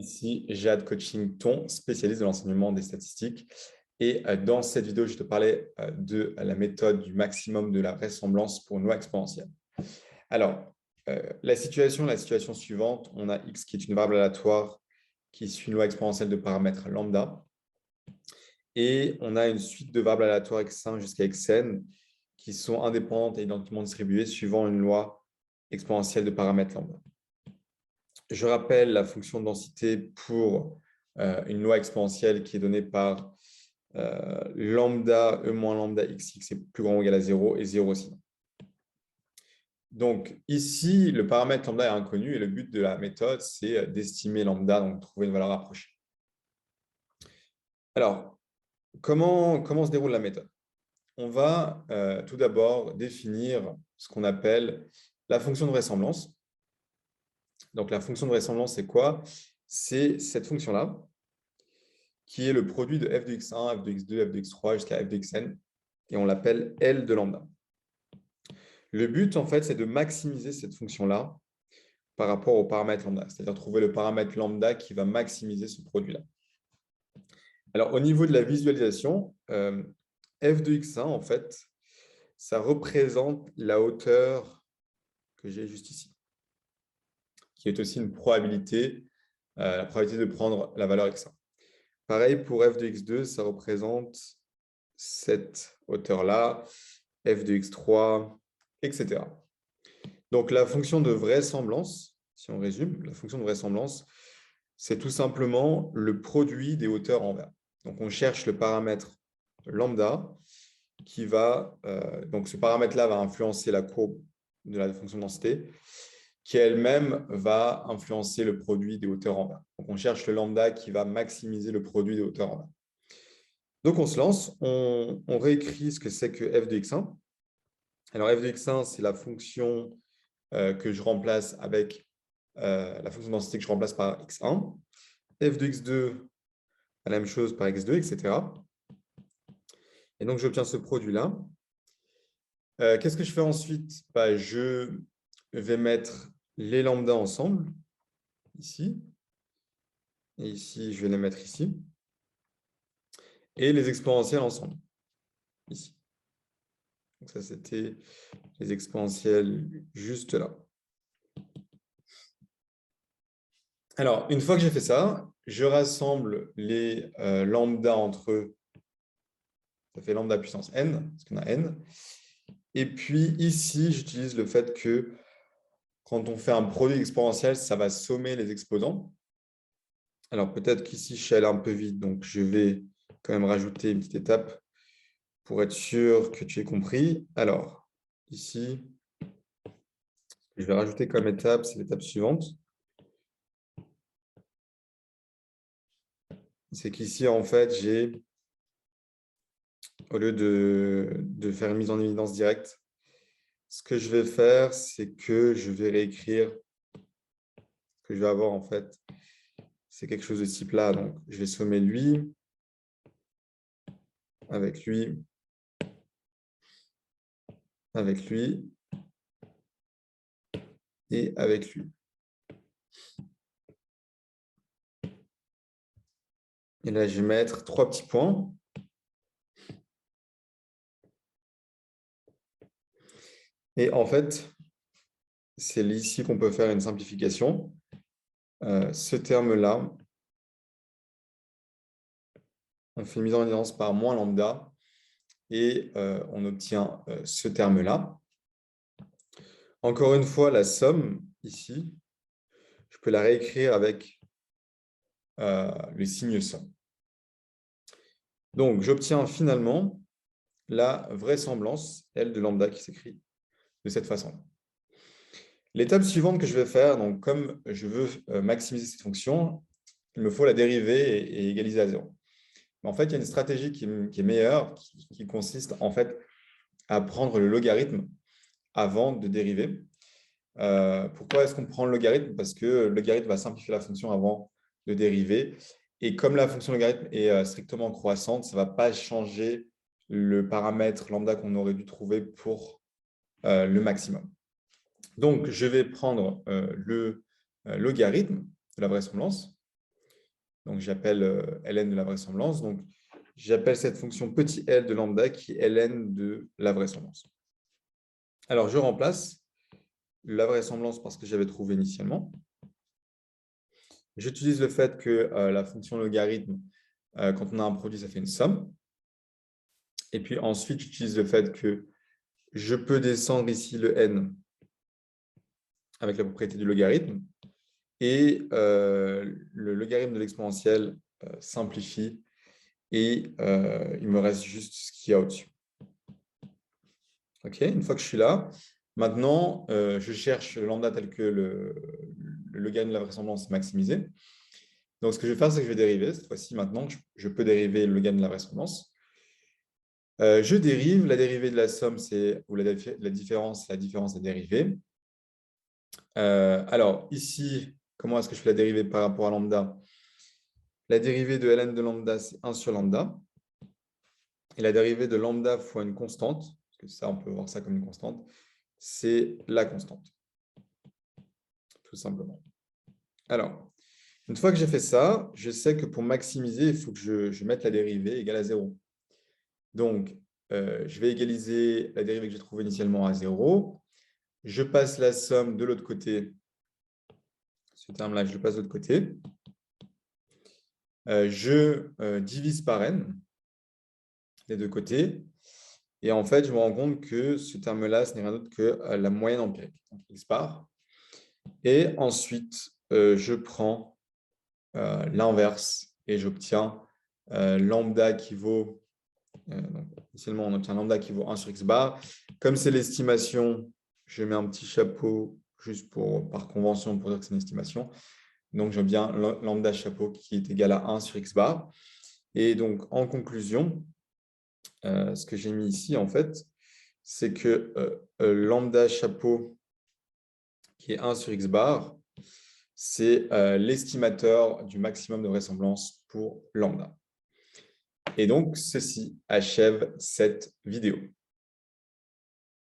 Ici, Jade Coaching, ton spécialiste de l'enseignement des statistiques. Et dans cette vidéo, je te parlais de la méthode du maximum de la vraisemblance pour une loi exponentielle. Alors, la situation suivante, on a x qui est une variable aléatoire qui suit une loi exponentielle de paramètres lambda. Et on a une suite de variables aléatoires x1 jusqu'à xn qui sont indépendantes et identiquement distribuées suivant une loi exponentielle de paramètres lambda. Je rappelle la fonction de densité pour une loi exponentielle qui est donnée par lambda, e moins lambda xx est plus grand ou égal à 0 et 0 sinon. Donc ici, le paramètre lambda est inconnu et le but de la méthode, c'est d'estimer lambda, donc de trouver une valeur approchée. Alors, comment se déroule la méthode? On va tout d'abord définir ce qu'on appelle la fonction de vraisemblance. Donc, la fonction de vraisemblance, c'est quoi? C'est cette fonction-là, qui est le produit de f de x1, f de x2, f de x3 jusqu'à f de xn, et on l'appelle L de lambda. Le but, en fait, c'est de maximiser cette fonction-là par rapport au paramètre lambda, c'est-à-dire trouver le paramètre lambda qui va maximiser ce produit-là. Alors, au niveau de la visualisation, f de x1, en fait, ça représente la hauteur que j'ai juste ici, qui est aussi une probabilité, la probabilité de prendre la valeur x1. Pareil pour f de x2, ça représente cette hauteur-là, f de x3, etc. Donc, la fonction de vraisemblance, si on résume, la fonction de vraisemblance, c'est tout simplement le produit des hauteurs envers. Donc, on cherche le paramètre lambda qui va, donc ce paramètre-là va influencer la courbe de la fonction de densité, qui elle-même va influencer le produit des hauteurs envers. Donc, on cherche le lambda qui va maximiser le produit des hauteurs envers. Donc, on se lance, on réécrit ce que c'est que f de x1. Alors, f de x1, c'est la fonction que je remplace avec la fonction de densité que je remplace par x1. F de x2, la même chose par x2, etc. Et donc, j'obtiens ce produit-là. Qu'est-ce que je fais ensuite? Je vais mettre les lambdas ensemble, ici. Et ici, je vais les mettre ici. Et les exponentielles ensemble, ici. Donc, ça, c'était les exponentielles juste là. Alors, une fois que j'ai fait ça, je rassemble les lambdas entre eux. Ça fait lambda puissance n, parce qu'on a n. Et puis ici, j'utilise le fait que quand on fait un produit exponentiel, ça va sommer les exposants. Alors, peut-être qu'ici, je suis allé un peu vite, donc je vais quand même rajouter une petite étape pour être sûr que tu aies compris. Alors, ici, je vais rajouter comme étape, c'est l'étape suivante. C'est qu'ici, en fait, j'ai, au lieu de faire une mise en évidence directe, ce que je vais faire, c'est que je vais réécrire ce que je vais avoir, en fait. C'est quelque chose de ce type-là. Donc, je vais sommer lui, avec lui, avec lui et avec lui. Et là, je vais mettre 3 petits points. Et en fait, c'est ici qu'on peut faire une simplification. Ce terme-là, on fait une mise en évidence par moins lambda et on obtient ce terme-là. Encore une fois, la somme, ici, je peux la réécrire avec le signe somme. Donc, j'obtiens finalement la vraisemblance, L de lambda, qui s'écrit de cette façon. L'étape suivante que je vais faire, donc comme je veux maximiser cette fonction, il me faut la dériver et égaliser à 0. Mais en fait, il y a une stratégie qui est meilleure, qui consiste en fait à prendre le logarithme avant de dériver. Pourquoi est-ce qu'on prend le logarithme? Parce que le logarithme va simplifier la fonction avant de dériver. Et comme la fonction logarithme est strictement croissante, ça ne va pas changer le paramètre lambda qu'on aurait dû trouver pour le maximum. Donc, je vais prendre le logarithme de la vraisemblance. Donc, j'appelle ln de la vraisemblance. Donc, j'appelle cette fonction petit l de lambda qui est ln de la vraisemblance. Alors, je remplace la vraisemblance parce que j'avais trouvé initialement. J'utilise le fait que la fonction logarithme, quand on a un produit, ça fait une somme. Et puis ensuite, j'utilise le fait que je peux descendre ici le n avec la propriété du logarithme. Et le logarithme de l'exponentielle simplifie et il me reste juste ce qu'il y a au-dessus. OK, une fois que je suis là, maintenant, je cherche le lambda tel que le logarithme de la vraisemblance est maximisé. Donc, ce que je vais faire, c'est que je vais dériver. Cette fois-ci, maintenant, je peux dériver le logarithme de la vraisemblance. Je dérive. La dérivée de la somme, ou la différence, c'est la différence des dérivées. Alors, ici, comment est-ce que je fais la dérivée par rapport à lambda? La dérivée de ln de lambda, c'est 1 sur lambda. Et la dérivée de lambda fois une constante, parce que ça, on peut voir ça comme une constante, c'est la constante, tout simplement. Alors, une fois que j'ai fait ça, je sais que pour maximiser, il faut que je mette la dérivée égale à 0. Donc, je vais égaliser la dérivée que j'ai trouvée initialement à 0. Je passe la somme de l'autre côté. Ce terme-là, je le passe de l'autre côté. Je divise par n, les deux côtés. Et en fait, je me rends compte que ce terme-là, ce n'est rien d'autre que la moyenne empirique, donc x bar. Et ensuite, je prends l'inverse et j'obtiens lambda qui vaut, donc, initialement, on obtient lambda qui vaut 1 sur x bar. Comme c'est l'estimation, je mets un petit chapeau juste par convention pour dire que c'est une estimation. Donc, j'obtiens lambda chapeau qui est égal à 1 sur x bar. Et donc, en conclusion, ce que j'ai mis ici, en fait, c'est que lambda chapeau qui est 1 sur x bar, c'est l'estimateur du maximum de vraisemblance pour lambda. Et donc, ceci achève cette vidéo.